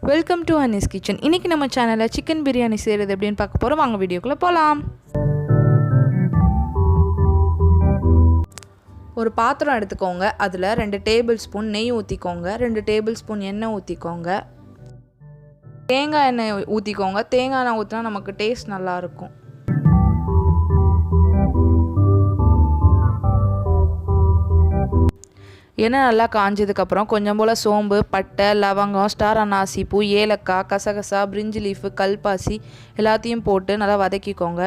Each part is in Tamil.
Welcome to Honey's kitchen. இன்றைக்கி நம்ம சேனலில் சிக்கன் பிரியாணி செய்கிறது எப்படின்னு பார்க்க போகிறோம். வாங்க வீடியோக்குள்ளே போகலாம். ஒரு பாத்திரம் எடுத்துக்கோங்க. அதில் 2 டேபிள் ஸ்பூன் நெய் ஊற்றிக்கோங்க, 2 டேபிள் ஸ்பூன் எண்ணெய் ஊற்றிக்கோங்க, தேங்காய் எண்ணெய் ஊற்றிக்கோங்க. தேங்காய் எண்ணெய் ஊற்றினா நமக்கு டேஸ்ட் நல்லாயிருக்கும். எண்ணெய் நல்லா காஞ்சதுக்கப்புறம் கொஞ்சம் போல் சோம்பு, பட்டை, லவங்கம், ஸ்டார் அன்னாசி பூ, ஏலக்காய், கசகசா, பிரிஞ்சி லீஃபு, கல்பாசி எல்லாத்தையும் போட்டு நல்லா வதக்கிக்கோங்க.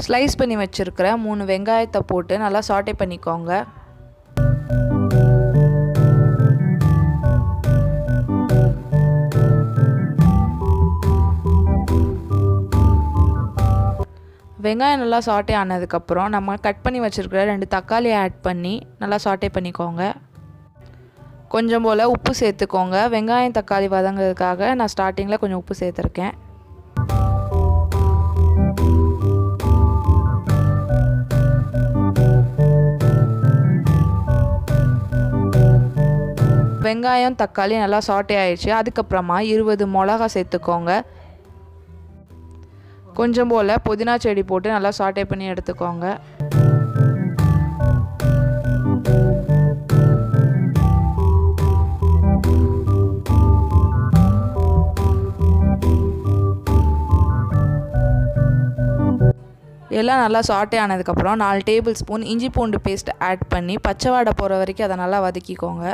ஸ்லைஸ் பண்ணி வச்சுருக்கிற 3 வெங்காயத்தை போட்டு நல்லா சாட்டே பண்ணிக்கோங்க. வெங்காயம் நல்லா சாட்டே ஆனதுக்கப்புறம் நம்ம கட் பண்ணி வச்சுருக்கிற 2 தக்காளியை ஆட் பண்ணி நல்லா சாட்டே பண்ணிக்கோங்க. கொஞ்சம் போல் உப்பு சேர்த்துக்கோங்க. வெங்காயம் தக்காளி வதங்கிறதுக்காக நான் ஸ்டார்டிங்கில் கொஞ்சம் உப்பு சேர்த்துருக்கேன். வெங்காயம் தக்காளி நல்லா சாட்டே ஆயிடுச்சு. அதுக்கப்புறமா 20 மிளகா சேர்த்துக்கோங்க. கொஞ்சம் போல் புதினா செடி போட்டு நல்லா சாட்டே பண்ணி எடுத்துக்கோங்க. எல்லாம் நல்லா சாட்டே ஆனதுக்கப்புறம் 4 டேபிள் ஸ்பூன் இஞ்சி பூண்டு பேஸ்ட் ஆட் பண்ணி பச்சை வாடை போகிற வரைக்கும் அதை நல்லா வதக்கிக்கோங்க.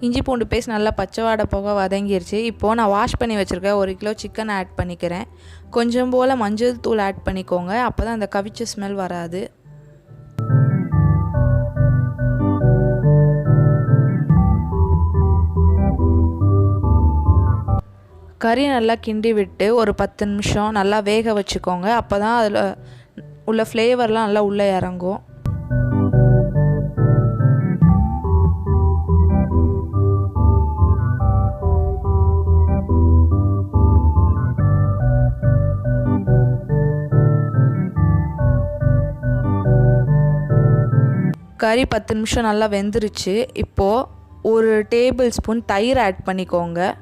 இஞ்சி பூண்டு பேஸ்ட் நல்லா பச்சை வாடை போக வதங்கிருச்சு. இப்போது நான் வாஷ் பண்ணி வச்சுருக்கேன் 1 கிலோ சிக்கன் ஆட் பண்ணிக்கிறேன். கொஞ்சம் போல் மஞ்சள் தூள் ஆட் பண்ணிக்கோங்க. அப்போ தான் அந்த கவிச்ச ஸ்மெல் வராது. கறி நல்லா கிண்டி விட்டு ஒரு 10 நிமிஷம் நல்லா வேக வச்சுக்கோங்க. அப்போ தான் அதில் உள்ள ஃப்ளேவர்லாம் நல்லா உள்ளே இறங்கும். கறி 10 நிமிஷம் நல்லா வெந்துருச்சு. இப்போது 1 டேபிள் ஸ்பூன் தயிர் ஆட் பண்ணிக்கோங்க.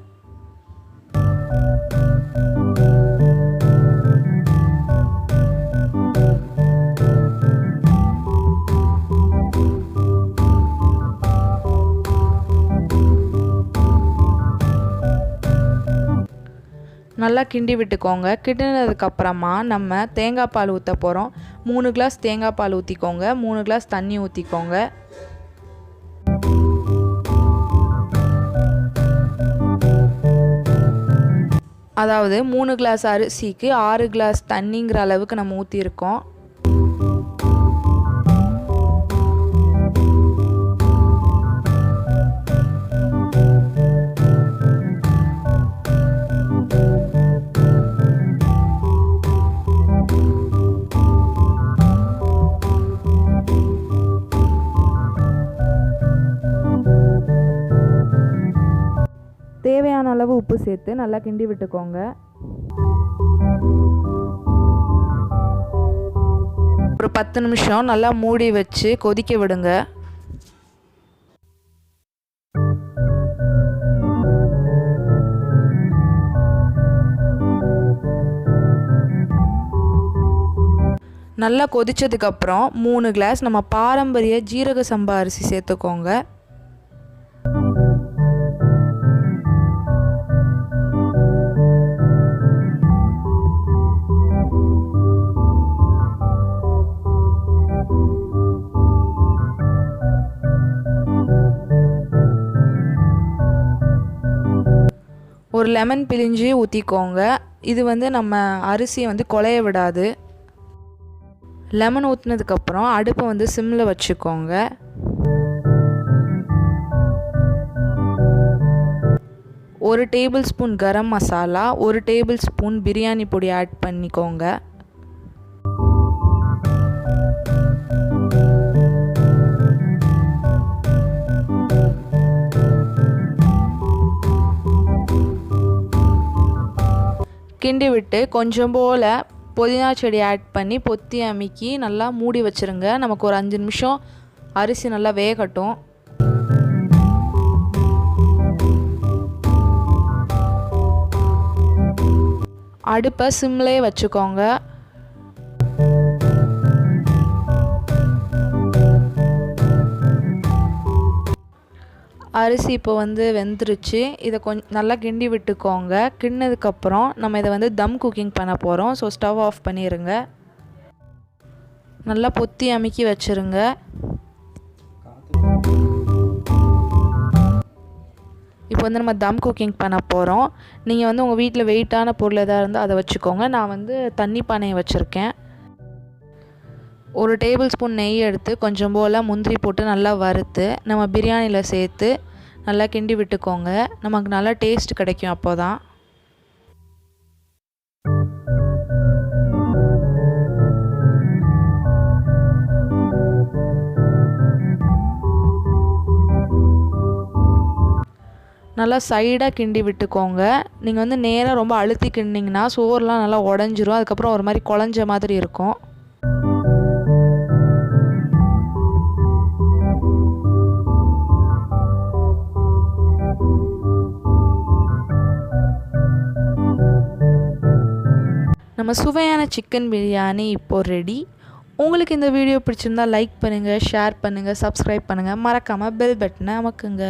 நல்லா கிண்டி விட்டுக்கோங்க. கிண்டினதுக்கப்புறமா நம்ம தேங்காய் பால் ஊற்ற போகிறோம். 3 கிளாஸ் தேங்காய் பால் ஊற்றிக்கோங்க. 3 கிளாஸ் தண்ணி ஊற்றிக்கோங்க. அதாவது 3 கிளாஸ் அரிசிக்கு 6 கிளாஸ் தண்ணிங்கிற அளவுக்கு நம்ம ஊற்றிருக்கோம். தேவையான அளவு உப்பு சேர்த்து நல்லா கிண்டி விட்டுக்கோங்க. ஒரு 10 நிமிஷம் நல்லா மூடி வச்சு கொதிக்க விடுங்க. நல்லா கொதிச்சதுக்கப்புறம் 3 கிளாஸ் நம்ம பாரம்பரிய ஜீரக சம்பா அரிசி சேர்த்துக்கோங்க. ஒரு லெமன் பிழிஞ்சு ஊற்றிக்கோங்க. இது நம்ம அரிசியை குழைய விடாது. லெமன் ஊற்றினதுக்கப்புறம் அடுப்பை சிம்மில் வச்சுக்கோங்க. 1 table spoon garam masala, 1 table spoon biryani பொடி ஆட் பண்ணிக்கோங்க. கிண்டி விட்டு கொஞ்சம் போல் புதினா செடி ஆட் பண்ணி பொத்தி அமுக்கி நல்லா மூடி வச்சுருங்க. நமக்கு ஒரு 5 நிமிஷம் அரிசி நல்லா வேகட்டும். அடுப்பை சிம்லே வச்சுக்கோங்க. அரிசி இப்போ வெந்துருச்சு. இதை நல்லா கிண்டி விட்டுக்கோங்க. கிண்டினதுக்கப்புறம் நம்ம இதை தம் குக்கிங் பண்ண போகிறோம். ஸோ ஸ்டவ் ஆஃப் பண்ணிடுங்க. நல்லா பொத்தி அமுக்கி வச்சுருங்க. இப்போ நம்ம தம் குக்கிங் பண்ண போகிறோம். நீங்கள் உங்கள் வீட்டில் வெயிட்டான பொருள் எதாவது இருந்தால் அதை வச்சுக்கோங்க. நான் தண்ணி பானையை வச்சுருக்கேன். 1 டேபிள் ஸ்பூன் நெய் எடுத்து கொஞ்சம் போல் முந்திரி போட்டு நல்லா வறுத்து நம்ம பிரியாணியில் சேர்த்து நல்லா கிண்டி விட்டுக்கோங்க. நமக்கு நல்லா டேஸ்ட் கிடைக்கும். அப்போ தான் நல்லா சைடாக கிண்டி விட்டுக்கோங்க. நீங்கள் நேராக ரொம்ப அழுத்தி கிண்டிங்கன்னா சோறுலாம் நல்லா உடஞ்சிரும். அதுக்கப்புறம் ஒரு மாதிரி குழஞ்ச மாதிரி இருக்கும். நம்ம சுவையான சிக்கன் பிரியாணி இப்போது ரெடி. உங்களுக்கு இந்த வீடியோ பிடிச்சிருந்தால் லைக் பண்ணுங்கள், ஷேர் பண்ணுங்கள், சப்ஸ்கிரைப் பண்ணுங்கள். மறக்காமல் பெல் பட்டனை அமுக்குங்க.